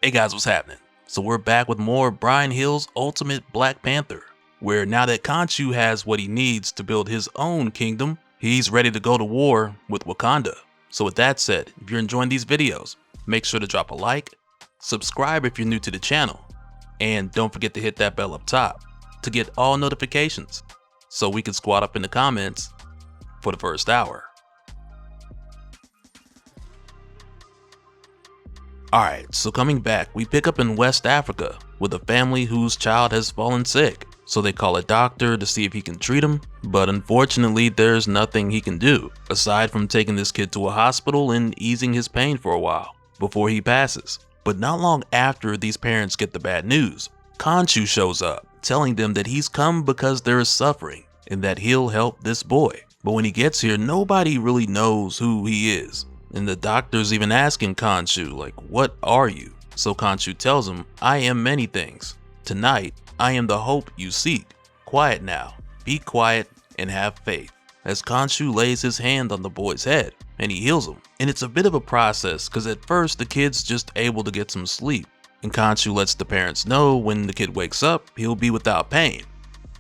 Hey guys, what's happening? So we're back with more Brian Hill's Ultimate Black Panther, where now that Khonshu has what he needs to build his own kingdom, he's ready to go to war with Wakanda. So with that said, if you're enjoying these videos, make sure to drop a like, subscribe if you're new to the channel, and don't forget to hit that bell up top to get all notifications so we can squat up in the comments for the first hour. Alright, so coming back, we pick up in West Africa with a family whose child has fallen sick. So they call a doctor to see if he can treat him, but unfortunately there's nothing he can do, aside from taking this kid to a hospital and easing his pain for a while, before he passes. But not long after these parents get the bad news, Khonshu shows up, telling them that he's come because there is suffering, and that he'll help this boy. But when he gets here, nobody really knows who he is. And the doctor's even asking Khonshu, like, what are you? So Khonshu tells him, I am many things. Tonight, I am the hope you seek. Quiet now, be quiet and have faith. As Khonshu lays his hand on the boy's head and he heals him. And it's a bit of a process because at first the kid's just able to get some sleep. And Khonshu lets the parents know when the kid wakes up, he'll be without pain.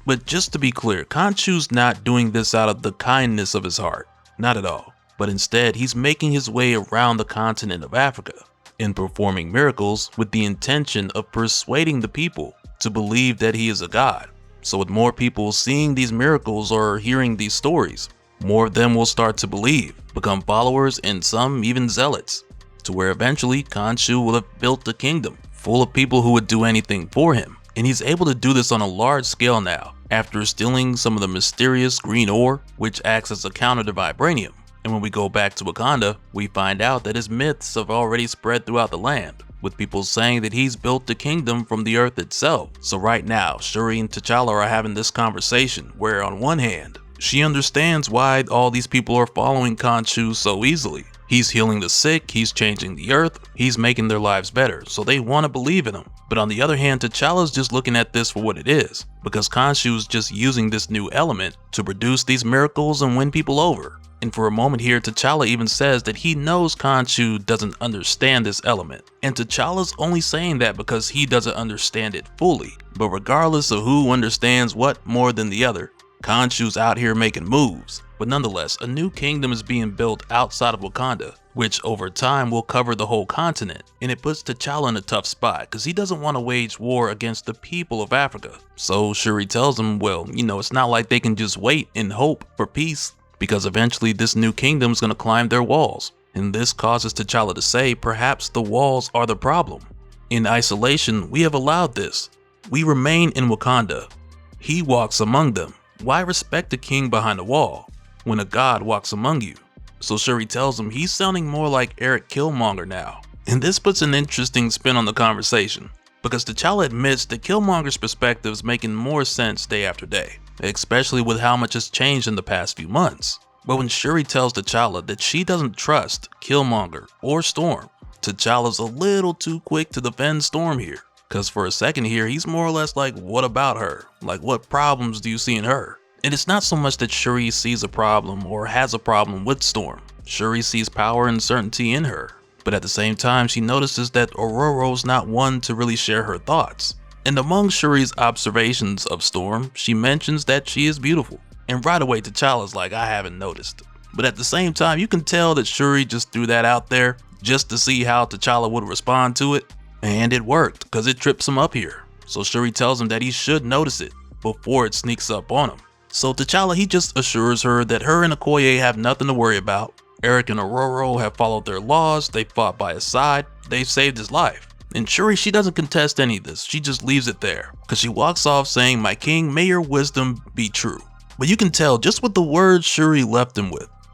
But just to be clear, Khonshu's not doing this out of the kindness of his heart. Not at all. But instead, he's making his way around the continent of Africa and performing miracles with the intention of persuading the people to believe that he is a god. So with more people seeing these miracles or hearing these stories, more of them will start to believe, become followers, and some even zealots, to where eventually Khonshu will have built a kingdom full of people who would do anything for him. And he's able to do this on a large scale now, after stealing some of the mysterious green ore, which acts as a counter to vibranium. And when we go back to Wakanda, we find out that his myths have already spread throughout the land, with people saying that he's built the kingdom from the earth itself. So right now, Shuri and T'Challa are having this conversation where on one hand, she understands why all these people are following Khonshu so easily. He's healing the sick, he's changing the earth, he's making their lives better, so they want to believe in him. But on the other hand, T'Challa's just looking at this for what it is, because Khonshu's just using this new element to produce these miracles and win people over. And for a moment here, T'Challa even says that he knows Khonshu doesn't understand this element. And T'Challa's only saying that because he doesn't understand it fully. But regardless of who understands what more than the other, Khonshu's out here making moves. But nonetheless, a new kingdom is being built outside of Wakanda, which over time will cover the whole continent. And it puts T'Challa in a tough spot because he doesn't want to wage war against the people of Africa. So Shuri tells him, well, it's not like they can just wait and hope for peace, because eventually this new kingdom's gonna climb their walls. And this causes T'Challa to say perhaps the walls are the problem. In isolation, we have allowed this. We remain in Wakanda. He walks among them. Why respect a king behind a wall when a god walks among you? So Shuri tells him he's sounding more like Eric Killmonger now. And this puts an interesting spin on the conversation, because T'Challa admits that Killmonger's perspective is making more sense day after day, especially with how much has changed in the past few months. But when Shuri tells T'Challa that she doesn't trust Killmonger or Storm, T'Challa's a little too quick to defend Storm here. Cause for a second here, he's more or less like, what about her? Like, what problems do you see in her? And it's not so much that Shuri sees a problem or has a problem with Storm. Shuri sees power and certainty in her. But at the same time, she notices that Ororo's not one to really share her thoughts. And among Shuri's observations of Storm, she mentions that she is beautiful. And right away T'Challa's like, I haven't noticed. But at the same time, you can tell that Shuri just threw that out there just to see how T'Challa would respond to it. And it worked, because it trips him up here. So Shuri tells him that he should notice it before it sneaks up on him. So T'Challa, he just assures her that her and Okoye have nothing to worry about. Eric and Ororo have followed their laws, they fought by his side, they've saved his life. And Shuri, she doesn't contest any of this, she just leaves it there, because she walks off saying, my king, may your wisdom be true. But you can tell just with the words Shuri left him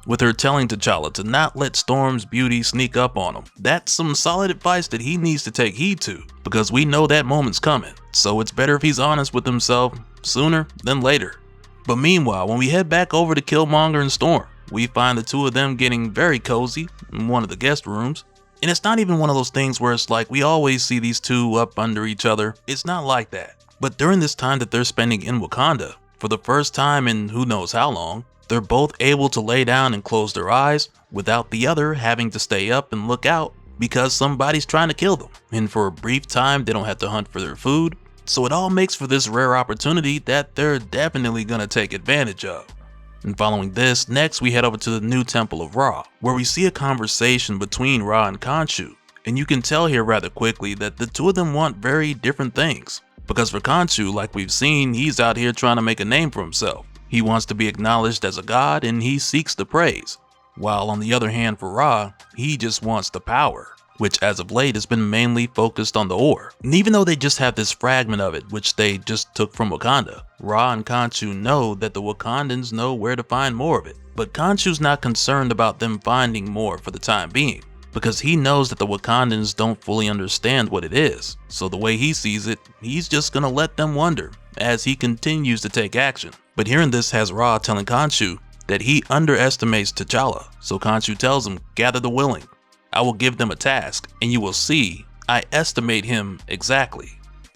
with her telling T'Challa to not let Storm's beauty sneak up on him. That's some solid advice that he needs to take heed to, because we know that moment's coming. So it's better if he's honest with himself sooner than later. But meanwhile, when we head back over to Killmonger and Storm, we find the two of them getting very cozy in one of the guest rooms. And it's not even one of those things where it's like we always see these two up under each other. It's not like that. But during this time that they're spending in Wakanda, for the first time in who knows how long, they're both able to lay down and close their eyes without the other having to stay up and look out because somebody's trying to kill them, and for a brief time they don't have to hunt for their food, so it all makes for this rare opportunity that they're definitely gonna take advantage of. And following this, next we head over to the new temple of Ra, where we see a conversation between Ra and Khonshu, and you can tell here rather quickly that the two of them want very different things. Because for Khonshu, like we've seen, he's out here trying to make a name for himself. He wants to be acknowledged as a god and he seeks the praise. While on the other hand for Ra, he just wants the power, which as of late has been mainly focused on the ore. And even though they just have this fragment of it, which they just took from Wakanda, Ra and Khonshu know that the Wakandans know where to find more of it. But Khonshu's not concerned about them finding more for the time being, because he knows that the Wakandans don't fully understand what it is. So the way he sees it, he's just gonna let them wonder as he continues to take action. But hearing this has Ra telling Khonshu that he underestimates T'Challa. So Khonshu tells him, gather the willing. I will give them a task, and you will see I estimate him exactly.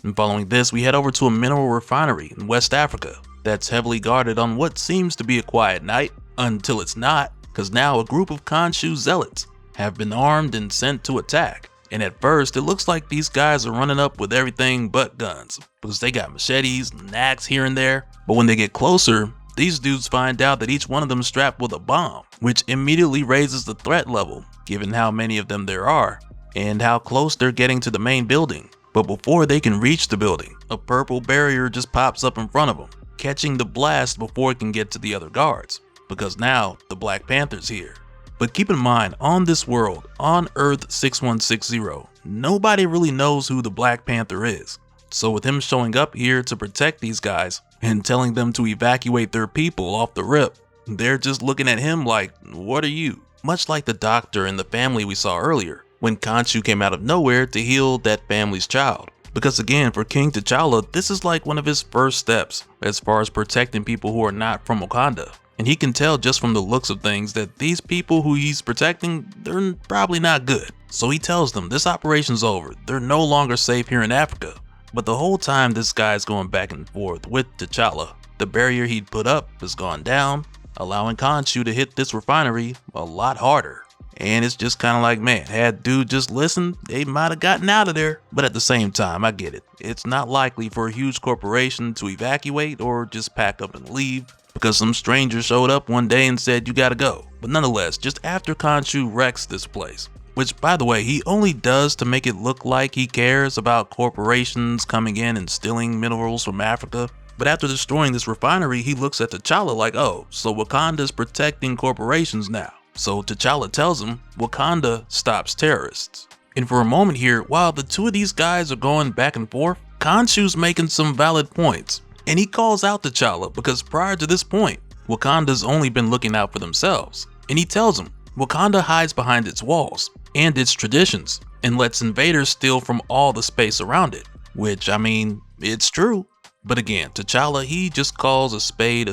And following this, we head over to a mineral refinery in West Africa that's heavily guarded on what seems to be a quiet night, until it's not, because now a group of Khonshu zealots have been armed and sent to attack. And at first, it looks like these guys are running up with everything but guns, because they got machetes and axe here and there. But when they get closer, these dudes find out that each one of them is strapped with a bomb, which immediately raises the threat level, given how many of them there are, and how close they're getting to the main building. But before they can reach the building, a purple barrier just pops up in front of them, catching the blast before it can get to the other guards, because now the Black Panther's here. But keep in mind, on this world, on Earth 6160, nobody really knows who the Black Panther is. So with him showing up here to protect these guys and telling them to evacuate their people off the rip, they're just looking at him like, what are you? Much like the doctor and the family we saw earlier, when Khonshu came out of nowhere to heal that family's child. Because again, for King T'Challa, this is like one of his first steps as far as protecting people who are not from Wakanda. And he can tell just from the looks of things that these people who he's protecting, they're probably not good. So he tells them this operation's over, they're no longer safe here in Africa. But the whole time this guy's going back and forth with T'Challa, the barrier he'd put up has gone down, allowing Khonshu to hit this refinery a lot harder. And it's just kind of like, man, had dude just listened, they might have gotten out of there. But at the same time, I get it. It's not likely for a huge corporation to evacuate or just pack up and leave, because some stranger showed up one day and said you gotta go. But nonetheless, just after Khonshu wrecks this place, which by the way, he only does to make it look like he cares about corporations coming in and stealing minerals from Africa. But after destroying this refinery, he looks at T'Challa like, oh, so Wakanda's protecting corporations now. So T'Challa tells him Wakanda stops terrorists. And for a moment here, while the two of these guys are going back and forth, Khonshu's making some valid points. And he calls out T'Challa because prior to this point, Wakanda's only been looking out for themselves. And he tells him Wakanda hides behind its walls and its traditions and lets invaders steal from all the space around it. Which, I mean, it's true. But again, T'Challa, he just calls a spade.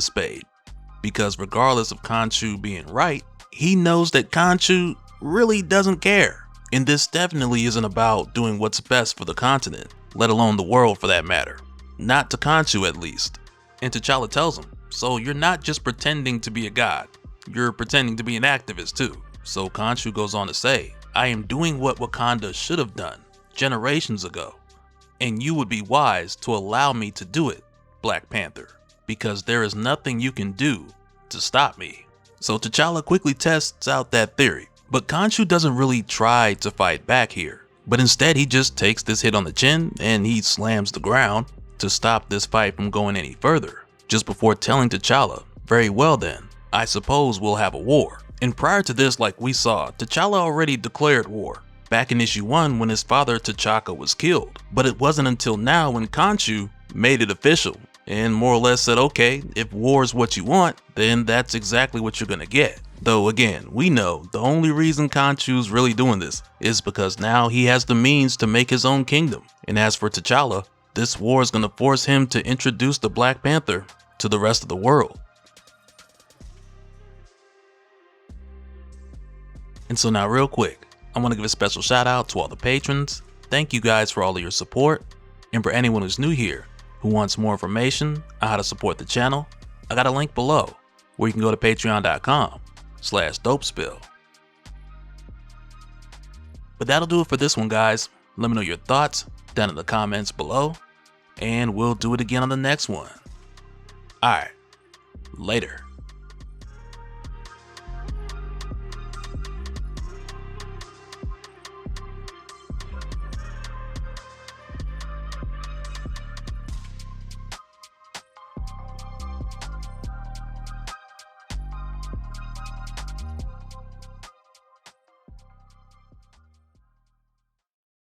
Because regardless of Khonshu being right, he knows that Khonshu really doesn't care. And this definitely isn't about doing what's best for the continent, let alone the world for that matter. Not to Khonshu at least. And T'Challa tells him, so you're not just pretending to be a god, you're pretending to be an activist too. So Khonshu goes on to say, I am doing what Wakanda should have done generations ago. And you would be wise to allow me to do it, Black Panther, because there is nothing you can do to stop me. So T'Challa quickly tests out that theory, but Khonshu doesn't really try to fight back here, but instead he just takes this hit on the chin and he slams the ground to stop this fight from going any further, just before telling T'Challa, very well then, I suppose we'll have a war. And prior to this, like we saw, T'Challa already declared war, back in issue 1 when his father T'Chaka was killed. But it wasn't until now when Khonshu made it official, and more or less said, okay, if war is what you want, then that's exactly what you're gonna get. Though again, we know the only reason Khonshu's really doing this is because now he has the means to make his own kingdom. And as for T'Challa, this war is gonna force him to introduce the Black Panther to the rest of the world. And so now real quick, I want to give a special shout out to all the patrons. Thank you guys for all of your support. And for anyone who's new here who wants more information on how to support the channel, I got a link below where you can go to patreon.com/dopespill. But that'll do it for this one, guys. Let me know your thoughts down in the comments below, and we'll do it again on the next one. Alright, later.